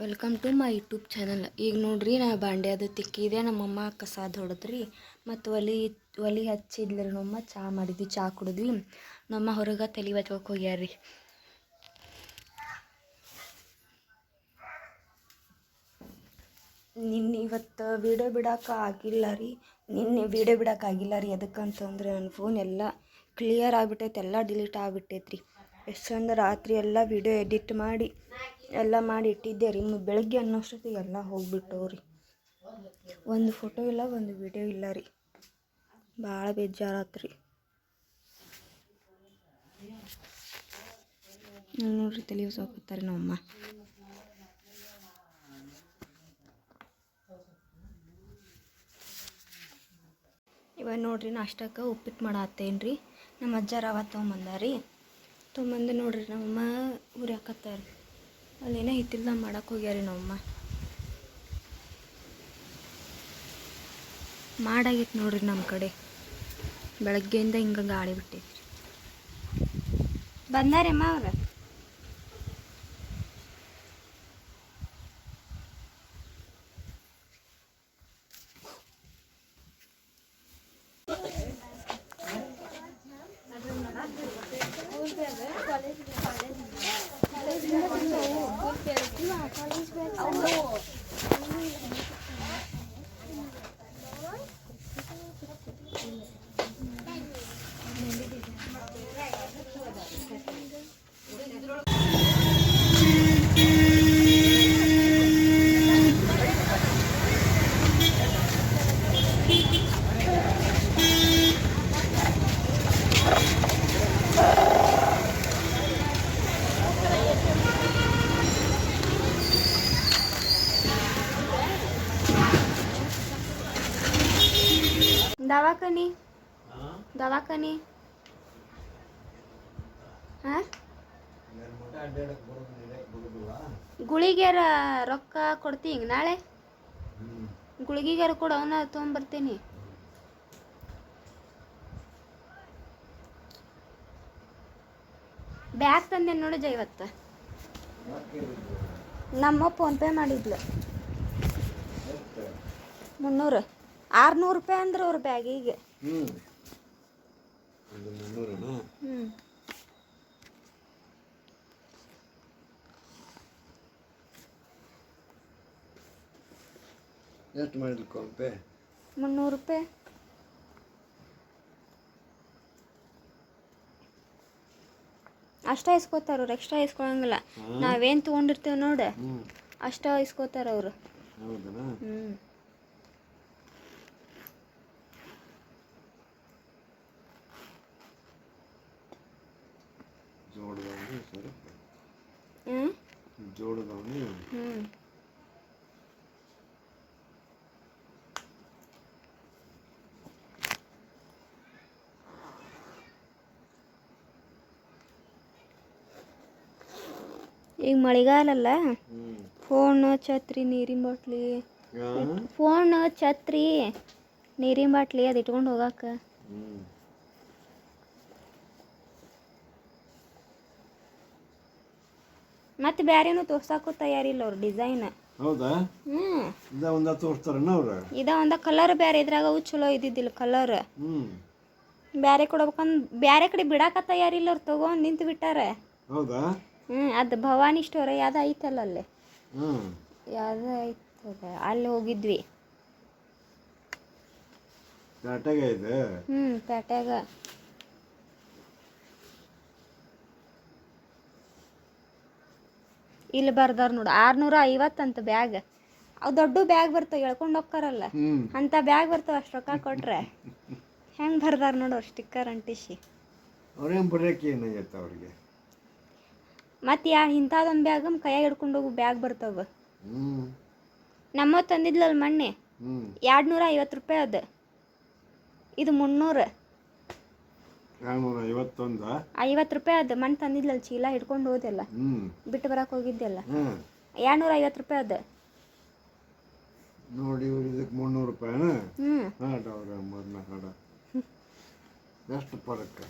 Welcome to my YouTube channel. ಈಗ ನೋಡ್ರಿ ನಾ ಬಾಂಡೆ ಅದು ತಿಕ್ಕಿದೆ, ನಮ್ಮಮ್ಮ ಕಸಾದ ಹೊಡೆದ್ರಿ ಮತ್ತು ಒಲಿ ಹಚ್ಚಿದ್ಲಿ. ನಮ್ಮಮ್ಮ ಚಹಾ ಮಾಡಿದ್ವಿ, ಚಹಾ ಕುಡಿದ್ವಿ. ನಮ್ಮ ಹೊರಗೆ ತಲೆ ಬಚ್ಕೋಕೆ ಹೋಗ್ಯಾರ್ರಿ. ಇವತ್ತು ವೀಡಿಯೋ ಬಿಡೋಕ್ಕಾಗಿಲ್ಲ ರೀ. ಅದಕ್ಕಂತಂದ್ರೆ ನನ್ನ ಫೋನ್ ಎಲ್ಲ ಕ್ಲಿಯರ್ ಆಗಿಬಿಟ್ಟೈತೆ, ಎಲ್ಲ ಡಿಲೀಟ್ ಆಗಿಬಿಟ್ಟೈತ್ರಿ. ಎಷ್ಟು ಚಂದ ರಾತ್ರಿ ಎಲ್ಲ ವೀಡಿಯೋ ಎಡಿಟ್ ಮಾಡಿ ಎಲ್ಲ ಮಾಡಿ ಇಟ್ಟಿದ್ದೆ ರೀ. ಬೆಳಗ್ಗೆ ಅನ್ನೋಷ್ಟೊತ್ತಿಗೆ ಎಲ್ಲ ಹೋಗ್ಬಿಟ್ಟವ್ರಿ. ಒಂದು ಫೋಟೋ ಇಲ್ಲ, ಒಂದು ವೀಡಿಯೋ ಇಲ್ಲ ರೀ. ಭಾಳ ಬೇಜಾರಾತ್ರಿ. ನೋಡ್ರಿ ತಲೆ ಹೊಸೋಕತ್ತಾರೆ ನಮ್ಮಮ್ಮ. ಇವಾಗ ನೋಡ್ರಿ ನಾಷ್ಟಕ್ಕೆ ಉಪ್ಪಿಟ್ಟು ಮಾಡತ್ತೇನು ರೀ. ನಮ್ಮ ಅಜ್ಜ ರವೆ ತೊಗೊಂಬಂದು ನೋಡ್ರಿ ನಮ್ಮಮ್ಮ ಹುರಿಯಾಕತ್ತಾರೆ. ಅಲ್ಲೇನೋ ಹಿತ್ತಿಲ್ದಾಗ ಮಾಡಕ್ಕೆ ಹೋಗ್ಯಾರಿ ನಮ್ಮಮ್ಮ. ಮಾಡಾಗಿತ್ತು ನೋಡ್ರಿ ನಮ್ಮ ಕಡೆ. ಬೆಳಗ್ಗೆಯಿಂದ ಹಿಂಗೆ ಗಾಳಿ ಬಿಟ್ಟೈತಿ. ಬಂದಾರಮ್ಮ ಅವ್ರು. ದವಾಖಾನಿ ಹಾಂ, ಗುಳಿಗೆರ ರೊಕ್ಕ ಕೊಡ್ತೀನಿ ಹಿಂಗೆ ನಾಳೆ. ಗುಳಿಗೆಗಾರ ಕೊಡು, ಅವನ್ನ ತೊಗೊಂಬರ್ತೀನಿ. ಬ್ಯಾಗ್ ತಂದೆ ನೋಡಿಜ ಇವತ್ತು. ನಮ್ಮ ಫೋನ್ಪೇ ಮಾಡಿದ್ಲು 300. 600 ರೂಪಾಯಿ ಅಂದ್ರೆ ಅವ್ರ ಬ್ಯಾಗಿಗೆ. ಎಷ್ಟು ಮಾಡಿದ್ಲು ಫೋನ್ಪೇ? 300 ರೂಪಾಯಿ. ಅಷ್ಟ ಇಸ್ಕೋತಾರ ಅವ್ರು, ಎಕ್ಸ್ಟ್ರಾ ಇಸ್ಕೊಳಂಗಿಲ್ಲ. ನಾವೇನು ತೊಗೊಂಡಿರ್ತೇವೆ ನೋಡ, ಅಷ್ಟ ಇಸ್ಕೋತಾರ ಅವರು. ಈಗ ಮಳೆಗಾಲಲ್ಲ, ಫೋನ್, ಛತ್ರಿ, ನೀರಿನ ಬಾಟ್ಲಿ, ಫೋನ್, ಛತ್ರಿ, ನೀರಿನ ಬಾಟ್ಲಿ ಅದು ಇಟ್ಕೊಂಡು ಹೋಗಾಕ. ಮತ್ತೆ ಬ್ಯಾರೇನು ತೋರ್ಸಾಕು ತಯಾರಿಲ್ಲ ಅವ್ರು ಡಿಸೈನ್. ಹೌದಾ? ಇದ ಒಂದ ಕಲರ್ ಬ್ಯಾರೆ, ಇದ್ರಾಗ ಅವು ಚಲೋ ಇದ್ದಿದ್ದಿಲ್ಲ ಕಲರ್. ಬ್ಯಾರೆ ಕೊಡ್ಬೇಕಂದ್ ಬ್ಯಾರೆ ಕಡೆ ಬಿಡಾಕ ತಯಾರಿಲ್ಲ ಅವ್ರು, ತಗೊಂಡ್ ನಿಂತು ಬಿಟ್ಟಾರ. ಹೌದಾ? ಅದು ಭವಾನಿ ಸ್ಟೋರ್ ಯಾವ್ದು ಐತಲ್ಲ ಅಲ್ಲಿ, ಯಾವ್ದು ಐತದ, ಅಲ್ಲಿ ಹೋಗಿದ್ವಿ. ಪೇಟ್ಯಾಗ. ಇಲ್ಲಿ ಬರ್ದಾರ ನೋಡು 650 ಅಂತ ಬ್ಯಾಗ್. ಅವು ದೊಡ್ಡ ಬ್ಯಾಗ್ ಬರ್ತಾವ, ಎಳ್ಕೊಂಡು ಹೋಗ್ತಾರಲ್ಲ ಅಂತ ಬ್ಯಾಗ್ ಬರ್ತಾವ. ಅಷ್ಟು ರೊಕ್ಕ ಕೊಟ್ರೆ ಹೆಂಗೆ ಬರ್ದಾರ ನೋಡು ಅವ್ರು ಸ್ಟಿಕ್ಕರ್ ಅಂಟಿಸಿ. ಮತ್ತೆ ಇಂಥದೊಂದು ಬ್ಯಾಗ್ ಕೈಯಾಗ ಹಿಡ್ಕೊಂಡು ಹೋಗು ಬ್ಯಾಗ್ ಬರ್ತಾವ. ನಮ್ಮ ತಂದಿದ್ಲಲ್ಲ ಮೊನ್ನೆ, 250 ರೂಪಾಯಿ ಅದು. ಇದು 300. 50 ರೂಪಾಯಿ ಅದು. ಮೊನ್ನೆ ತಂದಿದ್ಲಲ್ಲ ಚೀಲ ಹಿಡ್ಕೊಂಡು ಹೋದೆಲ್ಲ, ಬಿಟ್ಟು ಬರಕ್ಕೆ ಹೋಗಿದ್ದೆಲ್ಲ, 250 ರೂಪಾಯಿ ಅದು. ನೋಡಿ, 300 ರೂಪಾಯಿ. ಎಷ್ಟು ಪರಕ್ಕೆ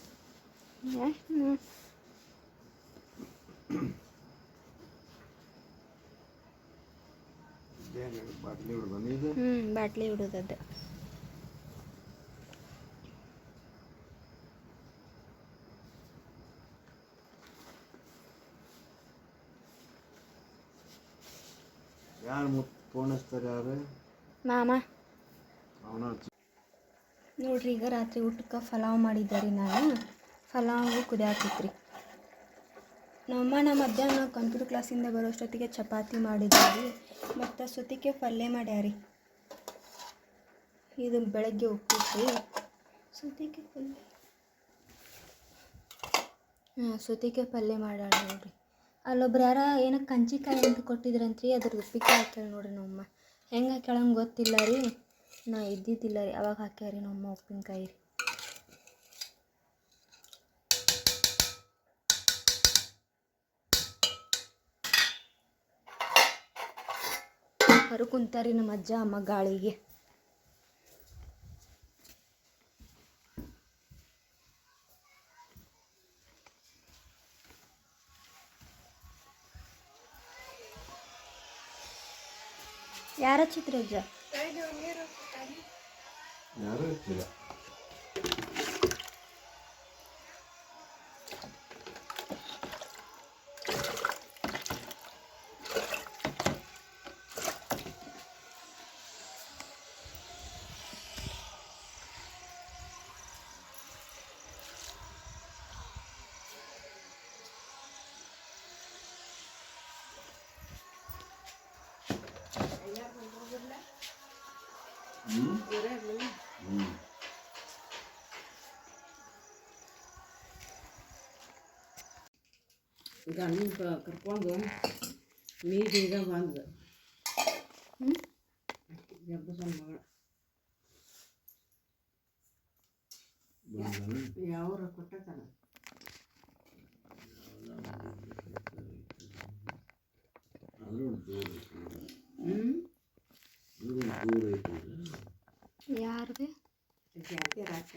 ಏನು ಬಾಟ್ಲಿ ಹಿಡ್ದ ನೀರು ಬಾಟ್ಲಿ ಹಿಡೋದದ್ದು. ಯಾರು ಫೋನ್ ಹಚ್ತಾರೆ ಯಾರು ಮಾಮ ಅವನ ನೋಡ್ರಿ, ಈಗ ರಾತ್ರಿ ಊಟಕ್ಕೆ ಪಲಾವ್ ಮಾಡಿದ್ದೆ ರೀ ನಾನು. ಪಲಾವು ಕುದಿಯಾಕೈತ್ರಿ. ನಮ್ಮಣ್ಣ ಮಧ್ಯಾಹ್ನ ಕಂಪ್ಯೂಟರ್ ಕ್ಲಾಸಿಂದ ಬರೋಷ್ಟೊತ್ತಿಗೆ ಚಪಾತಿ ಮಾಡಿದ್ರಿ ಮತ್ತು ಸುತಿಕೆ ಪಲ್ಯ ಮಾಡ್ಯಾರಿ. ಇದು ಬೆಳಗ್ಗೆ ಉಪ್ಪಿಟ್ರಿ, ಸುತಿಕೆ ಪಲ್ಯ. ಸುತಿಕೆ ಪಲ್ಯ ಮಾಡ್ಯಾಳ ನೋಡ್ರಿ. ಅಲ್ಲೊಬ್ರು ಯಾರ ಏನೋ ಕಂಚಿಕಾಯಿ ಅಂತ ಕೊಟ್ಟಿದ್ರಂತ್ರಿ, ಅದ್ರದ್ದು ಉಪ್ಪಿಕಾಯಿ ಹಾಕ್ಯಾಳ ನೋಡ್ರಿ ನಮ್ಮಮ್ಮ. ಹೆಂಗೆ ಹಾಕ್ಯಾಳಂಗೆ ಗೊತ್ತಿಲ್ಲ ರೀ, ನಾ ಇದ್ದಿದ್ದಿಲ್ಲ ರೀ, ಅವಾಗ ಹಾಕ್ಯಾರಿ ನಮ್ಮಮ್ಮ ಉಪ್ಪಿನಕಾಯಿ ರೀ. ಹೊರ ಕುಂತಾರಿ ನಮ್ಮ ಅಜ್ಜ ಅಮ್ಮ ಗಾಳಿಗೆ. ಯಾರ ಚಿತ್ರಜ್ಜ ಯಾರು ಇರ್ತಿಲ್ಲ. ಗಂಡನ ಕರ್ಕೊಂಡು ಮೀದಿಗ ಬಂದ ಜಬ್ಬಸನ್ ಮಗಳ ಯಾವ್ರ ಕೊಟ್ಟತಾನ. ಯಾರಿಗೆ ಜಾತಿ ರಾಕ